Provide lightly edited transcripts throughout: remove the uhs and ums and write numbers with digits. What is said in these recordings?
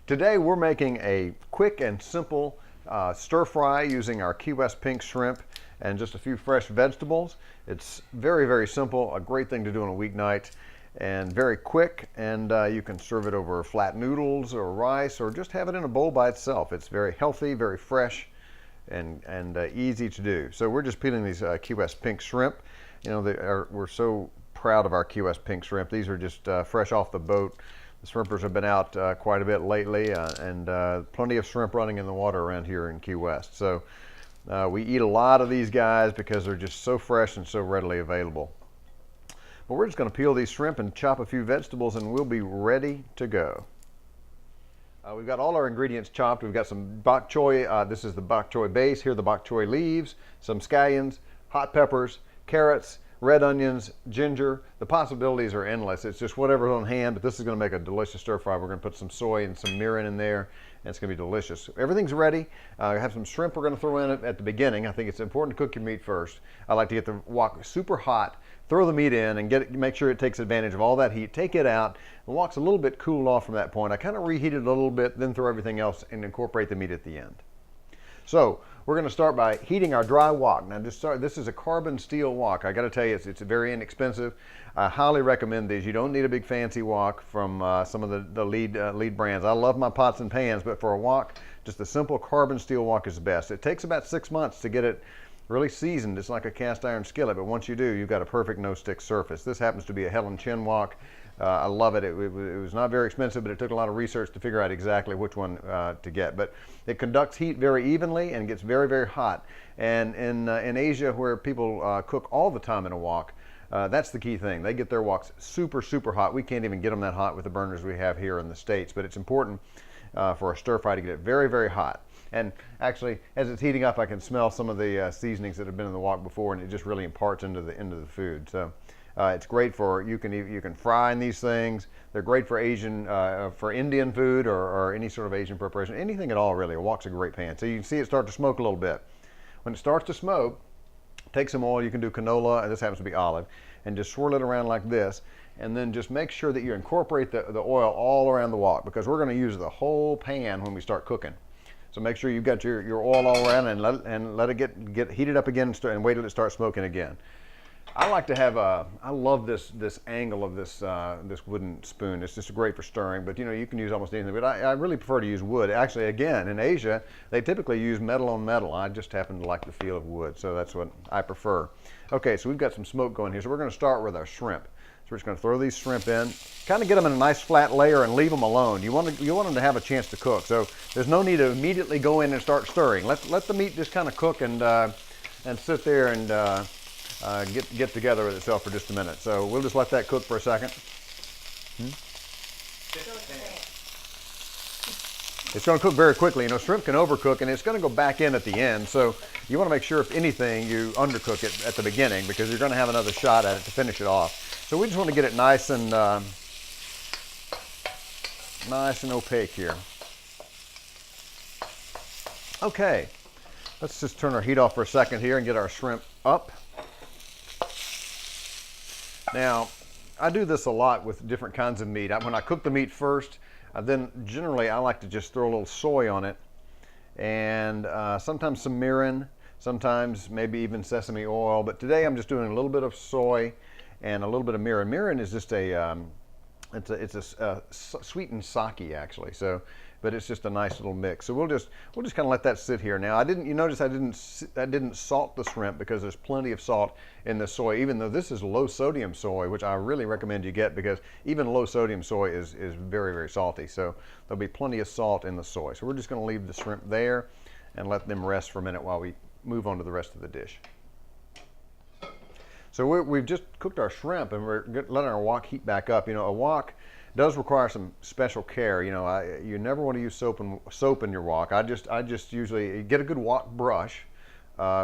Today we're making a quick and simple stir fry using our Key West pink shrimp and just a few fresh vegetables. It's very, very simple, a great thing to do on a weeknight, and very quick, and you can serve it over flat noodles or rice or just have it in a bowl by itself. It's very healthy, very fresh, and easy to do. So we're just peeling these Key West pink shrimp. You know, we're so proud of our Key West pink shrimp. These are just fresh off the boat. The shrimpers have been out quite a bit lately, and plenty of shrimp running in the water around here in Key West. So we eat a lot of these guys because they're just so fresh and so readily available. But we're just going to peel these shrimp and chop a few vegetables, and we'll be ready to go. We've got all our ingredients chopped. We've got some bok choy. This is the bok choy base. Here are the bok choy leaves, some scallions, hot peppers, carrots, red onions, ginger. The possibilities are endless. It's just whatever's on hand, but this is going to make a delicious stir fry. We're going to put some soy and some mirin in there, and it's going to be delicious. Everything's ready. I have some shrimp we're going to throw in at the beginning. I think it's important to cook your meat first. I like to get the wok super hot, throw the meat in, and make sure it takes advantage of all that heat. Take it out. The wok's a little bit cooled off from that point. I kind of reheat it a little bit, then throw everything else and incorporate the meat at the end. So we're going to start by heating our dry wok. Now this is a carbon steel wok. I got to tell you, it's very inexpensive. I highly recommend these. You don't need a big fancy wok from some of the lead brands. I love my pots and pans, but for a wok, just a simple carbon steel wok is the best. It takes about 6 months to get it really seasoned. It's like a cast iron skillet, but once you do, you've got a perfect no-stick surface. This happens to be a Helen Chin wok. I love it. It was not very expensive, but it took a lot of research to figure out exactly which one to get. But it conducts heat very evenly and gets very, very hot. And in Asia, where people cook all the time in a wok, that's the key thing. They get their woks super, super hot. We can't even get them that hot with the burners we have here in the States, but it's important for a stir fry to get it very, very hot. And actually, as it's heating up, I can smell some of the seasonings that have been in the wok before, and it just really imparts into the food. So it's great for, you can fry in these things. They're great for for Indian food or any sort of Asian preparation, anything at all really. A wok's a great pan. So you can see it start to smoke a little bit. When it starts to smoke, take some oil. You can do canola, and this happens to be olive, and just swirl it around like this. And then just make sure that you incorporate the oil all around the wok, because we're going to use the whole pan when we start cooking. So make sure you've got your oil all around, and let it get heated up again, and wait till it starts smoking again. I like to have I love this angle of this wooden spoon. It's just great for stirring, but you can use almost anything. But I really prefer to use wood. Actually, again, in Asia, they typically use metal on metal. I just happen to like the feel of wood, so that's what I prefer. Okay, so we've got some smoke going here. So we're going to start with our shrimp. So we're just going to throw these shrimp in, kind of get them in a nice flat layer and leave them alone. You want them to have a chance to cook. So there's no need to immediately go in and start stirring. Let the meat just kind of cook and sit there and get together with itself for just a minute. So we'll just let that cook for a second. It's going to cook very quickly. Shrimp can overcook, and it's going to go back in at the end. So you want to make sure, if anything, you undercook it at the beginning, because you're going to have another shot at it to finish it off. So we just want to get it nice and opaque here. Okay, let's just turn our heat off for a second here and get our shrimp up. Now, I do this a lot with different kinds of meat. When I cook the meat first, then generally I like to just throw a little soy on it, and sometimes some mirin, sometimes maybe even sesame oil. But today I'm just doing a little bit of soy and a little bit of mirin. Mirin is just it's a sweetened sake, actually. So, but it's just a nice little mix. So we'll just kind of let that sit here. Now, you notice I didn't salt the shrimp, because there's plenty of salt in the soy, even though this is low sodium soy, which I really recommend you get, because even low sodium soy is very, very salty. So there'll be plenty of salt in the soy. So we're just going to leave the shrimp there and let them rest for a minute while we move on to the rest of the dish. So we've just cooked our shrimp, and we're letting our wok heat back up. A wok does require some special care. You never want to use soap in your wok. I just usually get a good wok brush,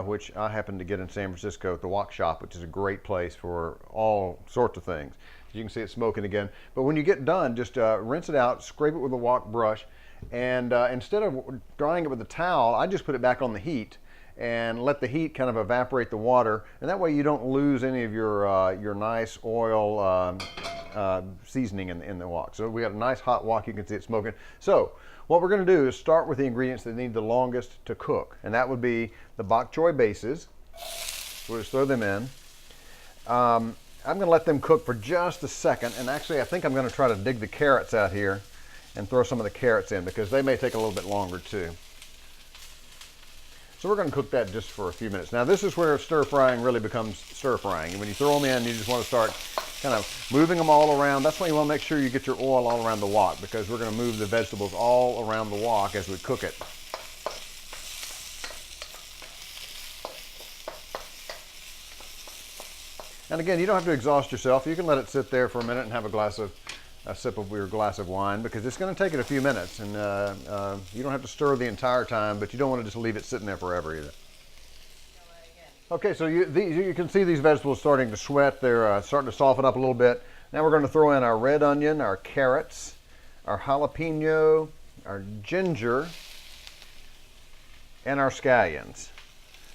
which I happen to get in San Francisco at the Wok Shop, which is a great place for all sorts of things. You can see it smoking again. But when you get done, just rinse it out, scrape it with a wok brush, and instead of drying it with a towel, I just put it back on the heat and let the heat kind of evaporate the water, and that way you don't lose any of your nice oil seasoning in the wok. So we got a nice hot wok. You can see it smoking. So what we're going to do is start with the ingredients that need the longest to cook, and that would be the bok choy bases. We'll just throw them in. I'm going to let them cook for just a second, and actually I think I'm going to try to dig the carrots out here and throw some of the carrots in because they may take a little bit longer too. So we're going to cook that just for a few minutes. Now this is where stir frying really becomes stir frying. And when you throw them in, you just want to start kind of moving them all around. That's why you want to make sure you get your oil all around the wok, because we're going to move the vegetables all around the wok as we cook it. And again, you don't have to exhaust yourself. You can let it sit there for a minute and have a sip of your glass of wine, because it's going to take it a few minutes, and you don't have to stir the entire time, but you don't want to just leave it sitting there forever either. Okay, so you can see these vegetables starting to sweat. They're starting to soften up a little bit. Now we're going to throw in our red onion, our carrots, our jalapeno, our ginger, and our scallions.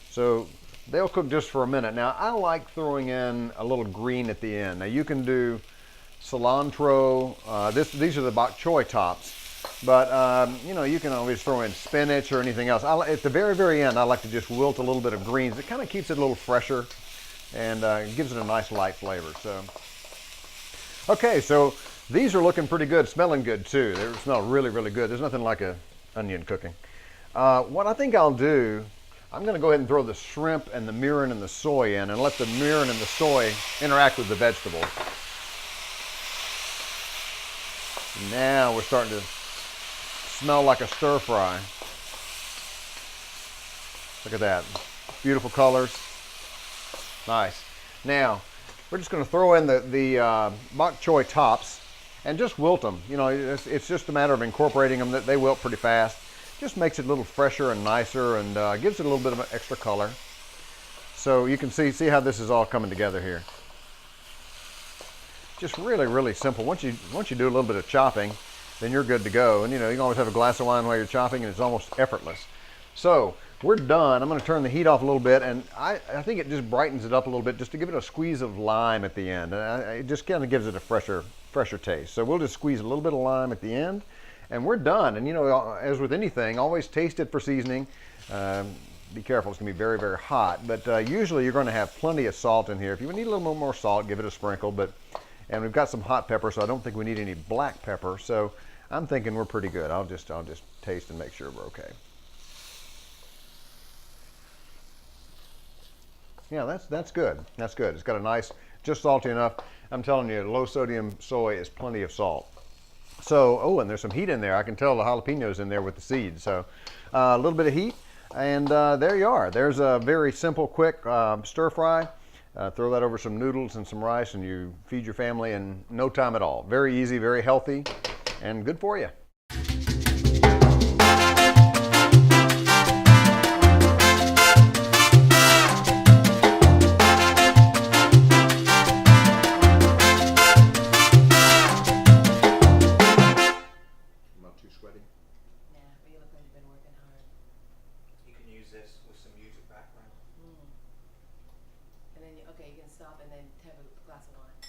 So they'll cook just for a minute. Now I like throwing in a little green at the end. Now you can do cilantro. These are the bok choy tops, but you know, you can always throw in spinach or anything else. At the very, very end, I like to just wilt a little bit of greens. It kind of keeps it a little fresher and gives it a nice light flavor. So, okay, so these are looking pretty good, smelling good too. They smell really, really good. There's nothing like an onion cooking. What I think I'll do, I'm going to go ahead and throw the shrimp and the mirin and the soy in and let the mirin and the soy interact with the vegetables. Now we're starting to smell like a stir fry. Look at that. Beautiful colors. Nice. Now, we're just going to throw in the bok choy tops and just wilt them. You know, it's just a matter of incorporating them. They wilt pretty fast. Just makes it a little fresher and nicer, and gives it a little bit of extra color. So you can see how this is all coming together here. Just really, really simple. Once you do a little bit of chopping, then you're good to go. And you know, you can always have a glass of wine while you're chopping, and it's almost effortless. So we're done. I'm going to turn the heat off a little bit, and I think it just brightens it up a little bit, just to give it a squeeze of lime at the end. It just kind of gives it a fresher taste. So we'll just squeeze a little bit of lime at the end, and we're done. And you know, as with anything, always taste it for seasoning. Be careful, it's going to be very, very hot. But usually you're going to have plenty of salt in here. If you need a little more salt, give it a sprinkle. And we've got some hot pepper, so I don't think we need any black pepper. So I'm thinking we're pretty good. I'll just taste and make sure we're okay. Yeah, that's good. That's good. It's got a nice, just salty enough. I'm telling you, low sodium soy is plenty of salt. So, oh, and there's some heat in there. I can tell the jalapenos in there with the seeds. So a little bit of heat, and there you are. There's a very simple, quick stir fry. Throw that over some noodles and some rice, and you feed your family in no time at all. Very easy, very healthy, and good for you. Not too sweaty? Yeah, but you look like you've been working hard. You can use this with some music background. And then, okay, you can stop and then have a glass of wine.